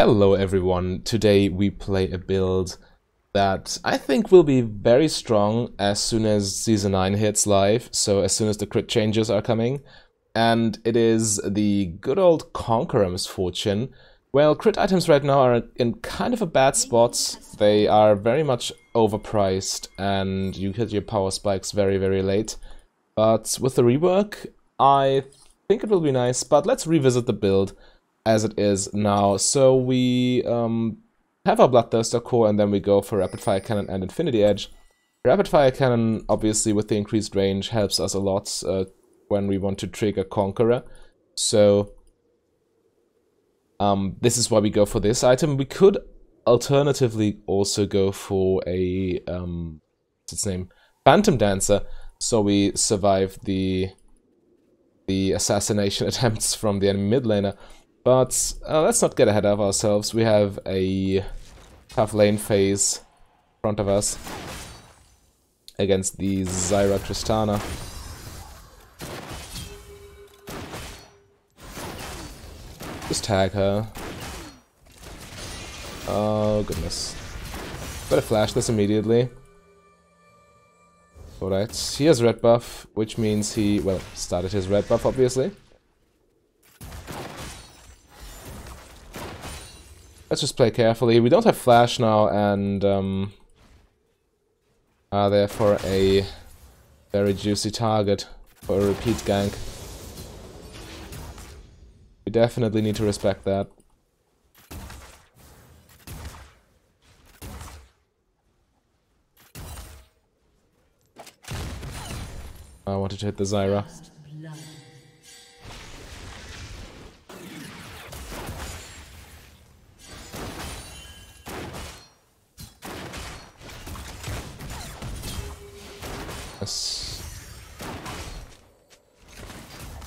Hello everyone, today we play a build that I think will be very strong as soon as Season 9 hits live, so as soon as the crit changes are coming. And it is the good old Conqueror misfortune. Well, crit items right now are in kind of a bad spot. They are very much overpriced and you hit your power spikes very late. But with the rework, I think it will be nice, but let's revisit the build as it is now. So we have our Bloodthirster core and then we go for Rapid Fire Cannon and Infinity Edge. Rapid Fire Cannon, obviously with the increased range, helps us a lot when we want to trigger Conqueror. So this is why we go for this item. We could alternatively also go for a what's its name? Phantom Dancer, so we survive the assassination attempts from the enemy mid laner. But let's not get ahead of ourselves. We have a tough lane phase in front of us against the Zyra Tristana. Just tag her. Oh goodness. Better flash this immediately. Alright, he has red buff, which means he, well, started his red buff obviously. Let's just play carefully. We don't have flash now and are therefore a very juicy target for a repeat gank. We definitely need to respect that. I wanted to hit the Zyra.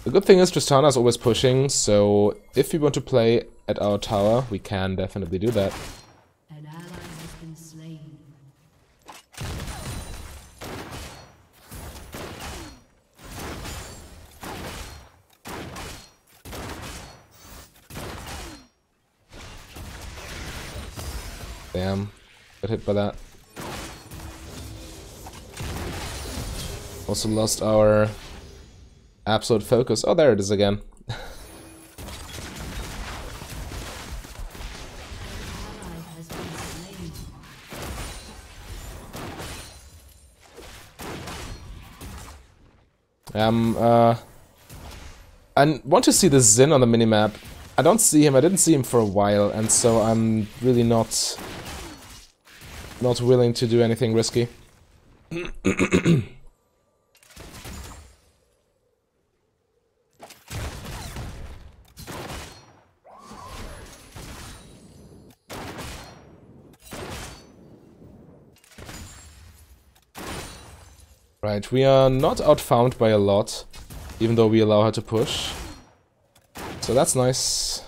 The good thing is Tristana is always pushing, so if we want to play at our tower, we can definitely do that. An ally has been slain. Damn, got hit by that. Also lost our absolute focus. Oh, there it is again. I want to see the Xin on the minimap. I don't see him, I didn't see him for a while, and so I'm really not willing to do anything risky. Right, we are not outfound by a lot, even though we allow her to push. So that's nice.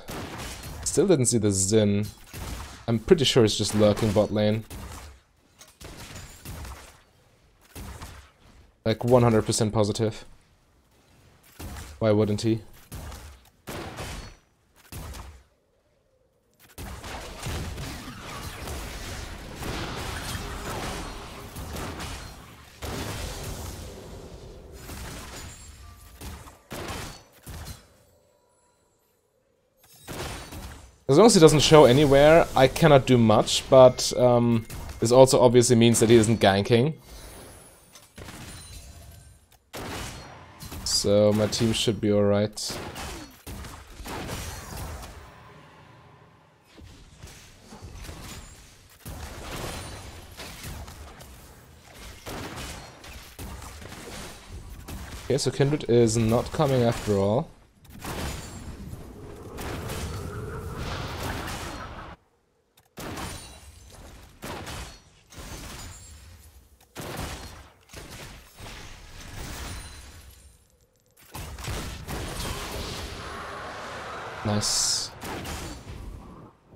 Still didn't see the Xin. I'm pretty sure he's just lurking bot lane. Like 100% positive. Why wouldn't he? As long as he doesn't show anywhere, I cannot do much, but this also obviously means that he isn't ganking. So my team should be alright. Okay, so Kindred is not coming after all. Nice.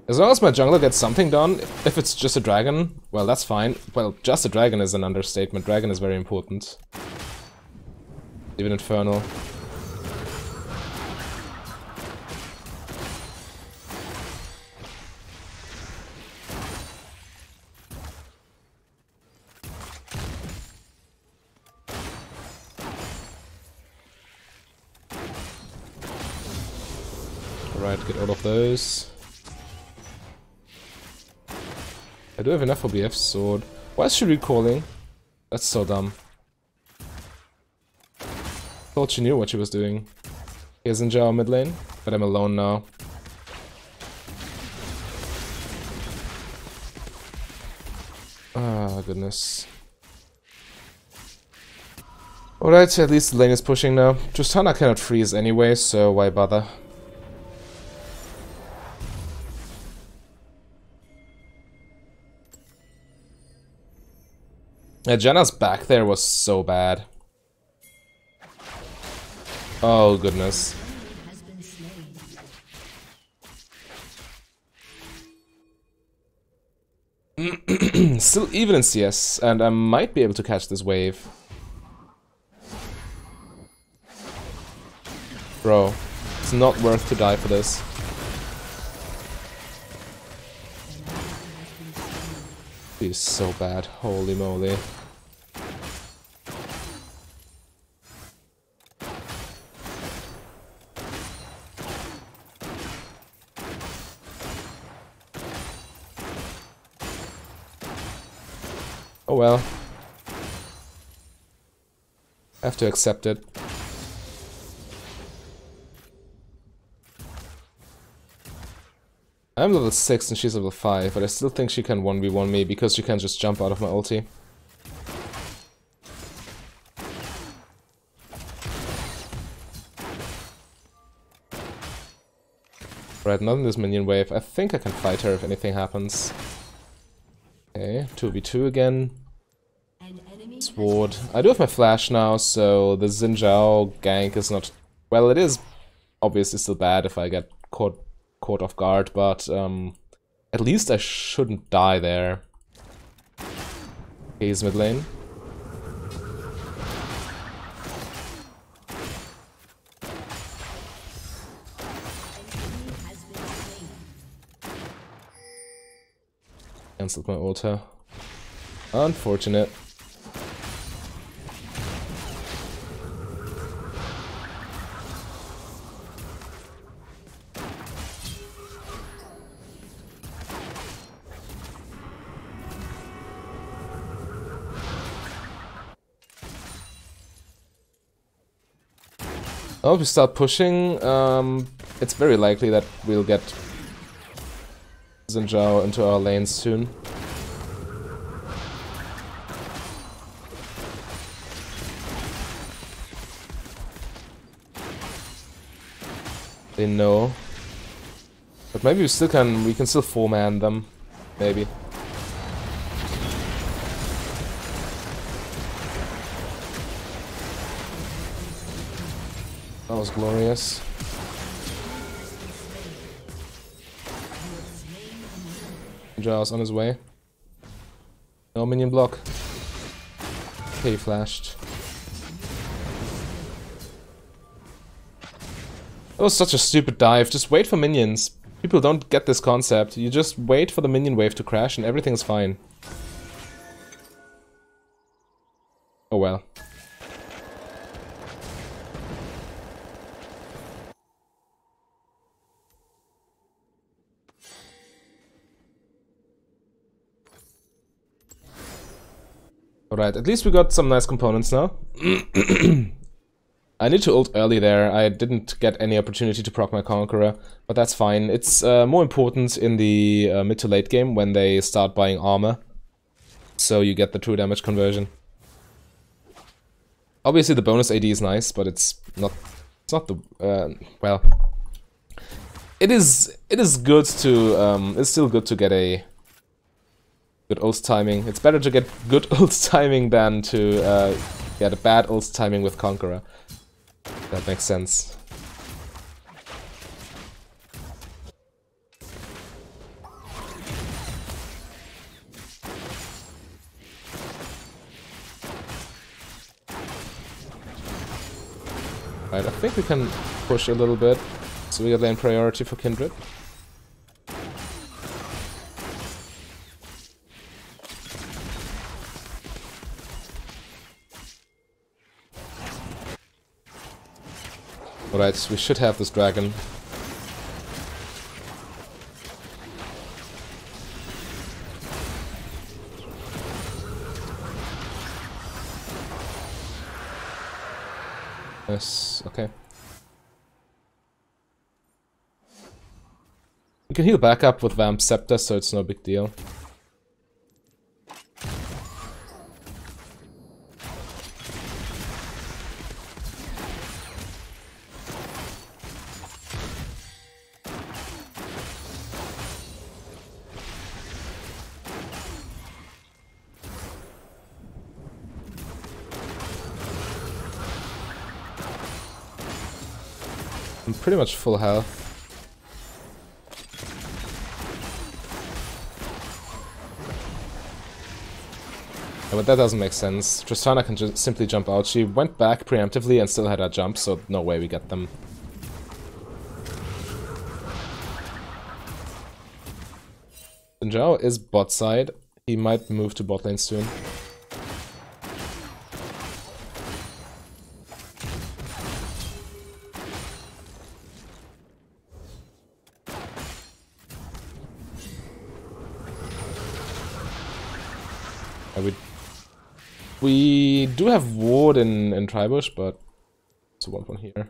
As long as my jungler gets something done, if it's just a dragon, well, that's fine. Well, just a dragon is an understatement. Dragon is very important. Even Infernal. Right, get all of those. I do have enough for BF's sword. Why is she recalling? That's so dumb. Thought she knew what she was doing. Here's Ninja mid lane, but I'm alone now. Ah, goodness. Alright, at least the lane is pushing now. Tristana cannot freeze anyway, so why bother? Yeah, Janna's back there was so bad. Oh, goodness. Still even in CS, and I might be able to catch this wave. Bro, it's not worth to die for this. He's so bad, holy moly. Oh well. I have to accept it. I'm level 6 and she's level 5, but I still think she can 1v1 me because she can just jump out of my ulti. Right, not in this minion wave. I think I can fight her if anything happens. Okay, 2v2 again. Sword. I do have my flash now, so the Xin Zhao gank is not... Well, it is obviously still bad if I get caught off guard, but at least I shouldn't die there. Okay, he's mid lane. Cancelled my ulta. Unfortunate. Oh, if we start pushing, it's very likely that we'll get Xin Zhao into our lanes soon. They know. But maybe we can still 4-man them. Maybe. That was glorious. Zhao's on his way. No minion block. Okay, he flashed. That was such a stupid dive. Just wait for minions. People don't get this concept. You just wait for the minion wave to crash and everything's fine. Oh well. Alright, at least we got some nice components now. I need to ult early there. I didn't get any opportunity to proc my Conqueror, but that's fine. It's more important in the mid to late game when they start buying armor, so you get the true damage conversion. Obviously the bonus AD is nice, but it's not the well. It is good to it's still good to get a good ult timing. It's better to get good ult timing than to get a bad ult timing with Conqueror. That makes sense. Right, I think we can push a little bit, so we get lane priority for Kindred. Alright, we should have this dragon. Yes, okay. You can heal back up with Vamp Scepter, so it's no big deal. I'm pretty much full health. Yeah, but that doesn't make sense. Tristana can just simply jump out. She went back preemptively and still had her jump, so no way we get them. Jinzhao is bot side. He might move to bot lane soon. We do have ward in Tribush, but it's a 1-1 here.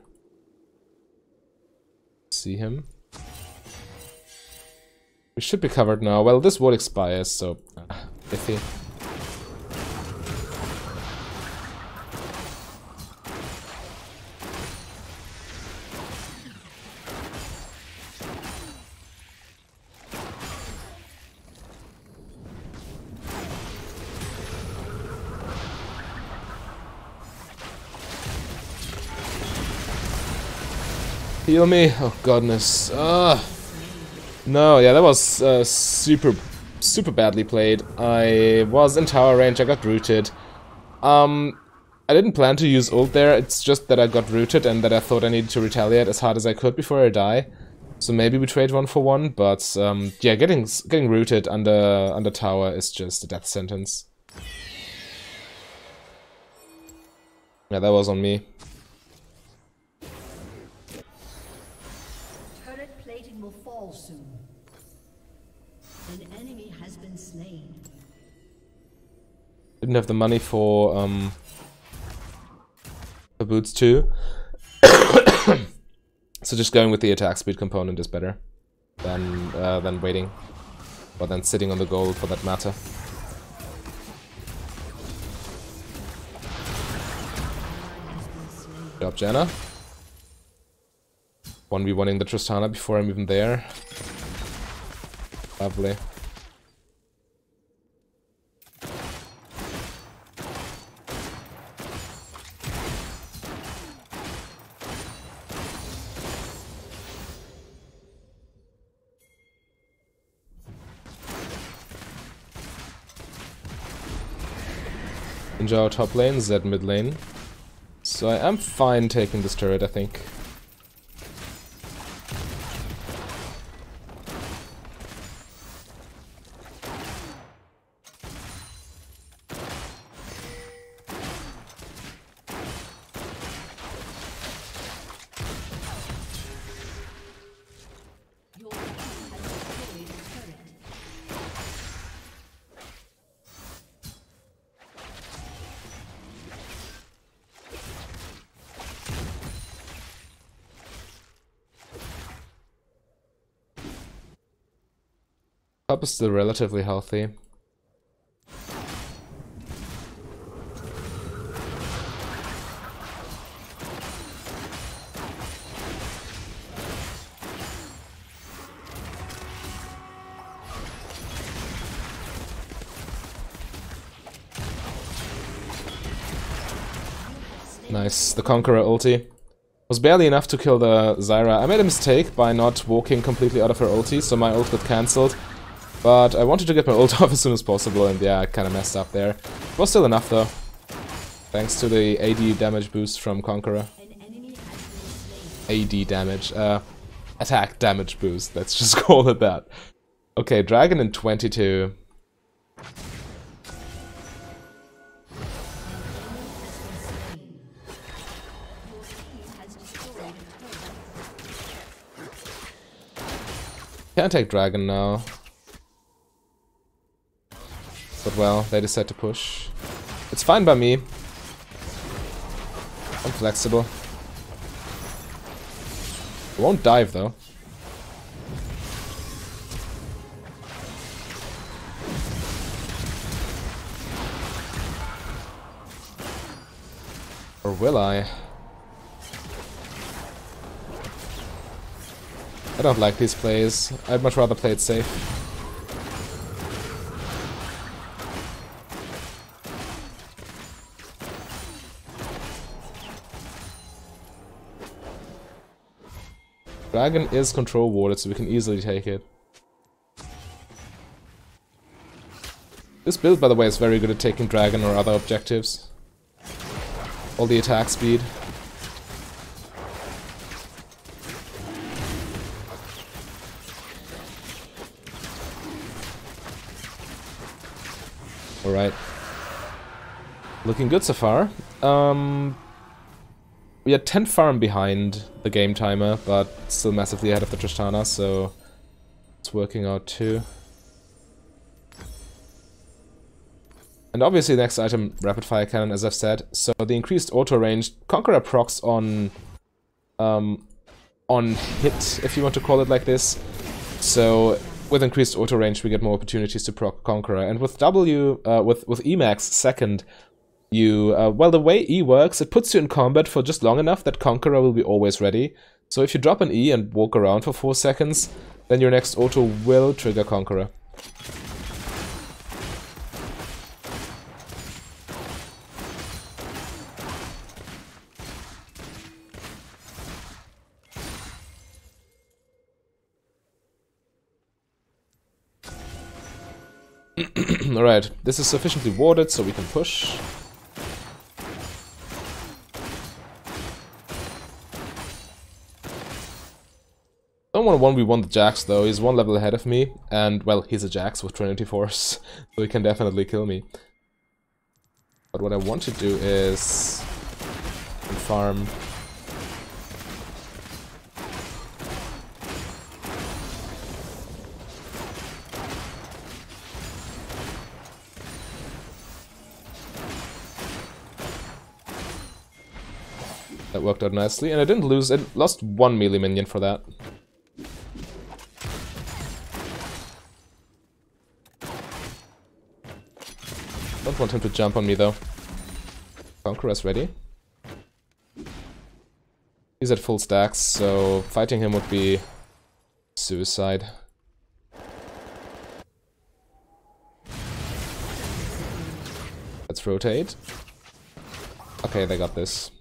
See him. We should be covered now. Well, this ward expires, so iffy. Heal me! Oh godness. No, yeah, that was super badly played. I was in tower range, I got rooted. I didn't plan to use ult there, it's just that I got rooted and that I thought I needed to retaliate as hard as I could before I die. So maybe we trade 1-for-1, but yeah, getting rooted under tower is just a death sentence. Yeah, that was on me. Will fall soon. An enemy has been slain. Didn't have the money for boots too. So just going with the attack speed component is better than waiting, or than sitting on the gold for that matter. Good job, Janna. 1v1ing the Tristana before I'm even there. Lovely. Jinzhao top lane, Zed mid lane. So I am fine taking this turret, I think. Top is still relatively healthy. Nice, the Conqueror ulti. Was barely enough to kill the Zyra. I made a mistake by not walking completely out of her ulti, so my ult got cancelled. But I wanted to get my ult off as soon as possible, and yeah, I kinda messed up there. It was still enough though. Thanks to the AD damage boost from Conqueror. AD damage, attack damage boost, let's just call it that. Okay, Dragon in 22. Can't take Dragon now. But well, they decide to push. It's fine by me. I'm flexible. It won't dive though. Or will I? I don't like these plays. I'd much rather play it safe. Dragon is control warded, so we can easily take it. This build, by the way, is very good at taking dragon or other objectives. All the attack speed. Alright. Looking good so far. We are 10 farm behind the game timer, but still massively ahead of the Tristana, so it's working out too. And obviously the next item, Rapid Fire Cannon, as I've said. So the increased auto range, Conqueror procs on hit, if you want to call it like this. So with increased auto range, we get more opportunities to proc Conqueror. And with with Emax second, you well, the way E works, it puts you in combat for just long enough that Conqueror will be always ready. So if you drop an E and walk around for 4 seconds, then your next auto will trigger Conqueror. Alright, this is sufficiently warded so we can push. I don't want to 1v1 the Jax though, he's 1 level ahead of me, and well, he's a Jax with Trinity Force, so he can definitely kill me. But what I want to do is farm. That worked out nicely, and I didn't lose, I lost 1 melee minion for that. Don't want him to jump on me though. Conqueror's ready. He's at full stacks, so fighting him would be suicide. Let's rotate. Okay, they got this.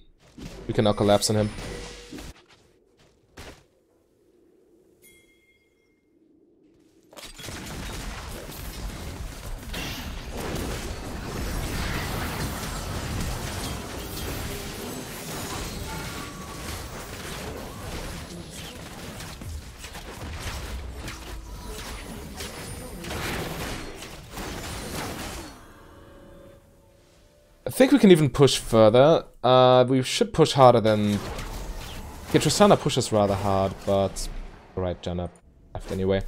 We can now collapse on him. I think we can even push further. We should push harder than... Okay, Tristana pushes rather hard, but... Alright, Janna left anyway.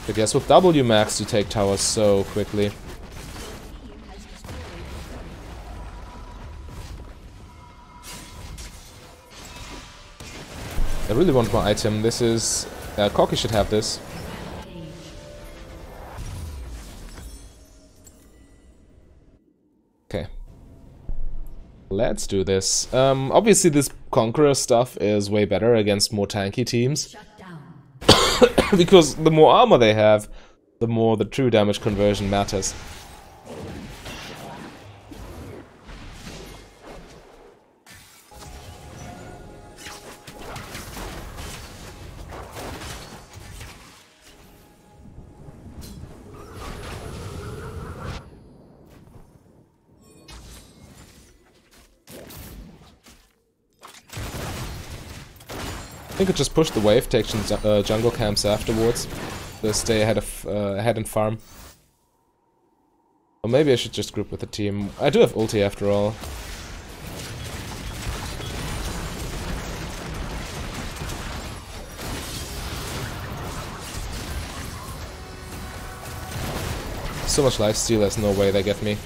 But yes, with W max you take towers so quickly. I really want my item. This is... Corki should have this. Okay. Let's do this. Obviously this Conqueror stuff is way better against more tanky teams. Because the more armor they have, the more the true damage conversion matters. I think I just push the wave, take some jungle camps afterwards, to stay ahead and farm. Or maybe I should just group with the team. I do have ulti after all. so much lifesteal, there's no way they get me.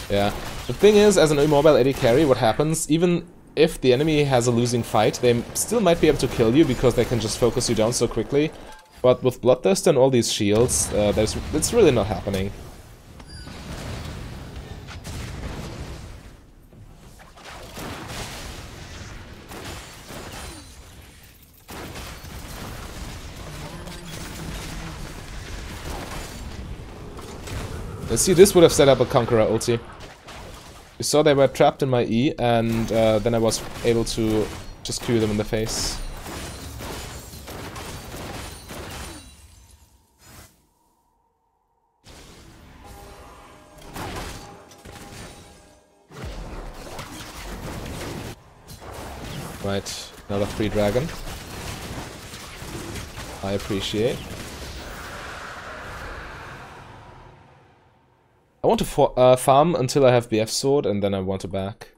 Yeah. The thing is, as an immobile AD carry, what happens, even if the enemy has a losing fight, they still might be able to kill you because they can just focus you down so quickly. But with Bloodthirster and all these shields, it's really not happening. You see, this would have set up a Conqueror ulti. You saw they were trapped in my E, and then I was able to just Q them in the face. Right, another free dragon. I appreciate. I want to farm until I have BF sword, and then I want to back.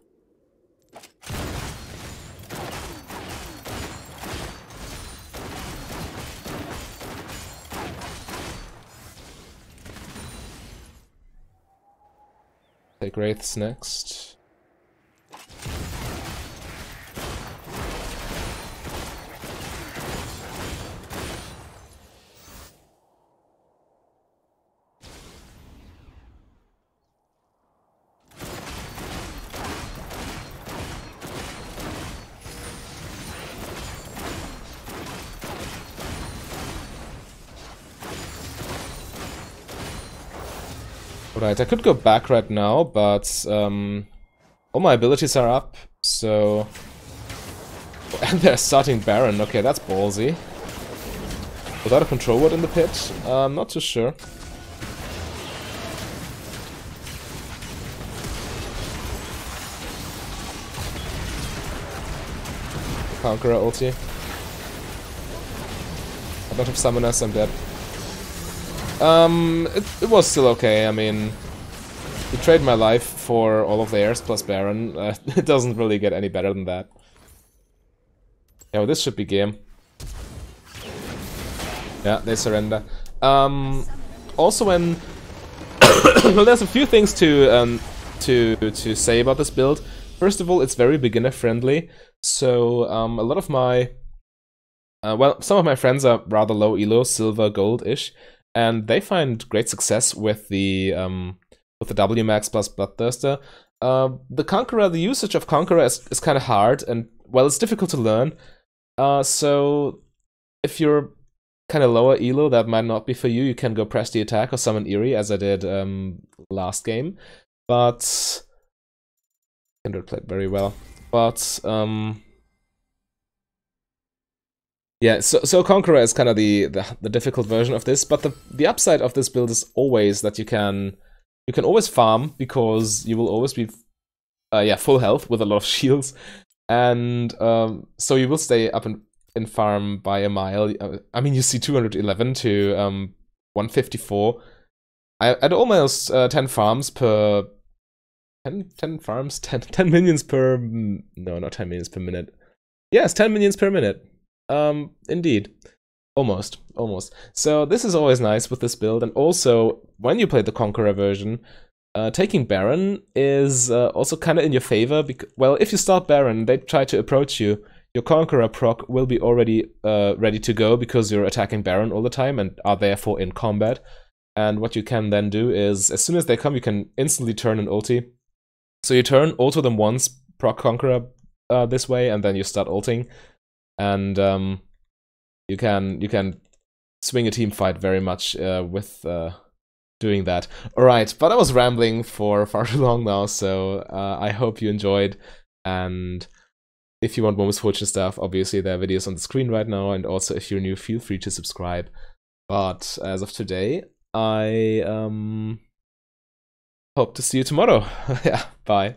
Take Wraiths next. Right, I could go back right now, but all my abilities are up, so... And they're starting Baron, okay, that's ballsy. Without a control ward in the pit? I'm not too sure. Conqueror ulti. I don't have summoners, I'm dead. It was still okay. I mean, you trade my life for all of theirs plus Baron. It doesn't really get any better than that. Yeah, well, this should be game. Yeah, they surrender. Also, when well, there's a few things to say about this build. First of all, it's very beginner friendly. So a lot of my well, some of my friends are rather low elo, silver, gold-ish. And they find great success with the WMAX plus Bloodthirster. The Conqueror, the usage of Conqueror is kind of hard, and well, it's difficult to learn. So if you're kind of lower elo, that might not be for you. You can go press the attack or summon Eerie, as I did last game. But Kindred played very well. But yeah, so Conqueror is kind of the difficult version of this, but the upside of this build is always that you can always farm, because you will always be full health with a lot of shields, and so you will stay up in farm by a mile. I mean, you see 211 to 154. I'd almost 10 farms per 10 farms 10 minions per no, not 10 minions per minute. Yes, 10 minions per minute. Indeed. Almost. So this is always nice with this build, and also, when you play the Conqueror version, taking Baron is also kind of in your favor, because, well, if you start Baron, they try to approach you, your Conqueror proc will be already ready to go, because you're attacking Baron all the time, and are therefore in combat, and what you can then do is, as soon as they come, you can instantly turn an ulti. So you turn, ulti them once, proc Conqueror this way, and then you start ulting. And you can swing a team fight very much with doing that. Alright, but I was rambling for far too long now, so I hope you enjoyed. And if you want more Misfortune stuff, obviously there are videos on the screen right now, and also if you're new, feel free to subscribe. But as of today, I hope to see you tomorrow. Yeah, bye.